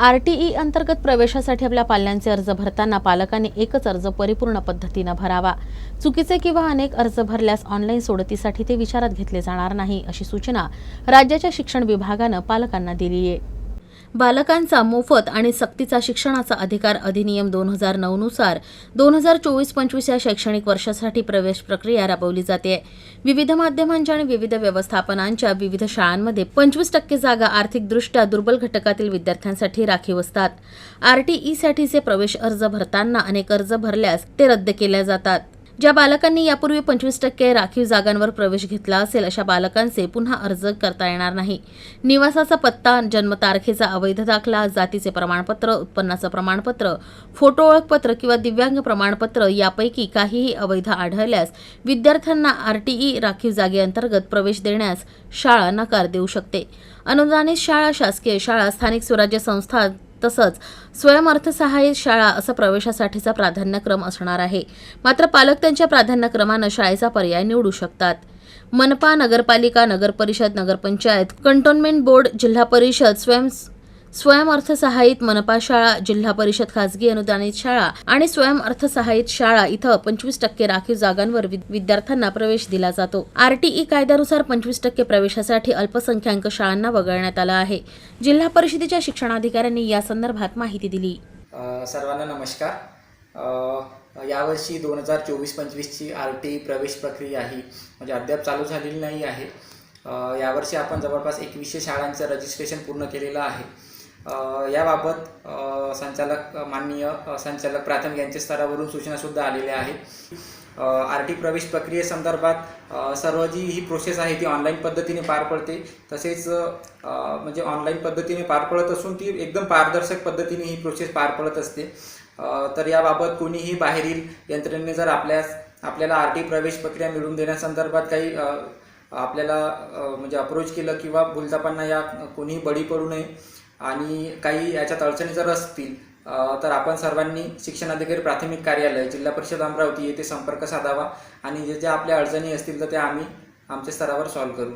RTE अंतर्गत प्रवेशासाठी आपल्या पाल्यांचे अर्ज भरताना पालकांनी एकच अर्ज परिपूर्ण पद्धतीने भरावा। चुकीचे किंवा अनेक अर्ज भरल्यास ऑनलाईन सोडतीसाठी ते विचारात घेतले जाणार नाही, अशी सूचना राज्याच्या शिक्षण विभागाने पालकांना दिली आहे। बालकांचा मोफत आणि सक्तीचा शिक्षणाचा अधिकार अधिनियम 2009 नुसार 2024-25 या शैक्षणिक वर्षासाठी प्रवेश प्रक्रिया राबवली जाते। विविध माध्यमांच्या आणि विविध व्यवस्थापनांच्या विविध शाळांमध्ये 25% जागा आर्थिकदृष्ट्या दुर्बल घटकातील विद्यार्थ्यांसाठी राखीव असतात। RTE साठीचे प्रवेश अर्ज भरताना अनेक अर्ज भरल्यास ते रद्द केले जातात। ज्या बालकांनी यापूर्वी 25% राखीव जागांवर प्रवेश घेतला असेल अशा बालकांचे पुन्हा अर्ज करता येणार नाही। निवासाचा पत्ता, जन्मतारखेचा अवैध दाखला, जातीचे प्रमाणपत्र, उत्पन्नाचं प्रमाणपत्र, फोटो ओळखपत्र किंवा दिव्यांग प्रमाणपत्र यापैकी काहीही अवैध आढळल्यास विद्यार्थ्यांना RTE राखीव जागेअंतर्गत प्रवेश देण्यास शाळा नकार देऊ शकते। अनुदानित शाळा, शासकीय शाळा, स्थानिक स्वराज्य संस्था तसंच स्वयंअर्थसहाय्यित शाळा असं प्रवेशासाठीचा प्राधान्यक्रम असणार आहे। मात्र पालक त्यांच्या प्राधान्यक्रमाने शाळेचा पर्याय निवडू शकतात। मनपा, नगरपालिका, नगरपरिषद, नगरपंचायत, कंटोन्मेंट बोर्ड, जिल्हा परिषद, स्वयंअर्थसहाय्यित मनपा शाळा, जिल्हा परिषद खासगी अनुदानित शाळा आणि स्वयंअर्थसहाय्यित शाळा इथं 25% राखीव जागांवर विद्यार्थ्यांना प्रवेश दिला जातो। RTE कायद्यानुसार 25% प्रवेशासाठी अल्पसंख्याक शाळांना वगळण्यात आलं आहे। जिल्हा परिषदेच्या शिक्षणाधिकाऱ्यांनी या संदर्भात माहिती दिली। सर्वांना नमस्कार। यावर्षी 2024-25 ची RTE प्रवेश प्रक्रिया ही म्हणजे अद्याप चालू झालेली नाही आहे। यावर्षी आपण जवळपास 2100 शाळांचं रजिस्ट्रेशन पूर्ण केलेलं आहे। याबाबत माननीय संचालक प्राथमिक यांच्या स्तरावरून सूचना सुद्धा आलेल्या आहेत। RTE प्रवेश प्रक्रियेसंदर्भात सर्व जी ही प्रोसेस आहे ती ऑनलाईन पद्धतीने पार पडते। तसेच म्हणजे ऑनलाईन पद्धतीने पार पडत असून ती एकदम पारदर्शक पद्धतीने ही प्रोसेस पार पडत असते। तर याबाबत कोणीही बाहेरील यंत्रणेने जर आपल्याला RTE प्रवेश प्रक्रिया मिळवून देण्यासंदर्भात काही आपल्याला म्हणजे अप्रोच केलं किंवा भूलथापांना या कोणीही बळी पडू नये आणि काही याच्यात अडचणी जर असतील तर आपण सर्वांनी शिक्षणाधिकारी प्राथमिक कार्यालय, जिल्हा परिषद अमरावती येथे संपर्क साधावा आणि जे आपल्या अडचणी असतील तर त्या आम्ही आमच्या स्तरावर सॉल्व्ह करू।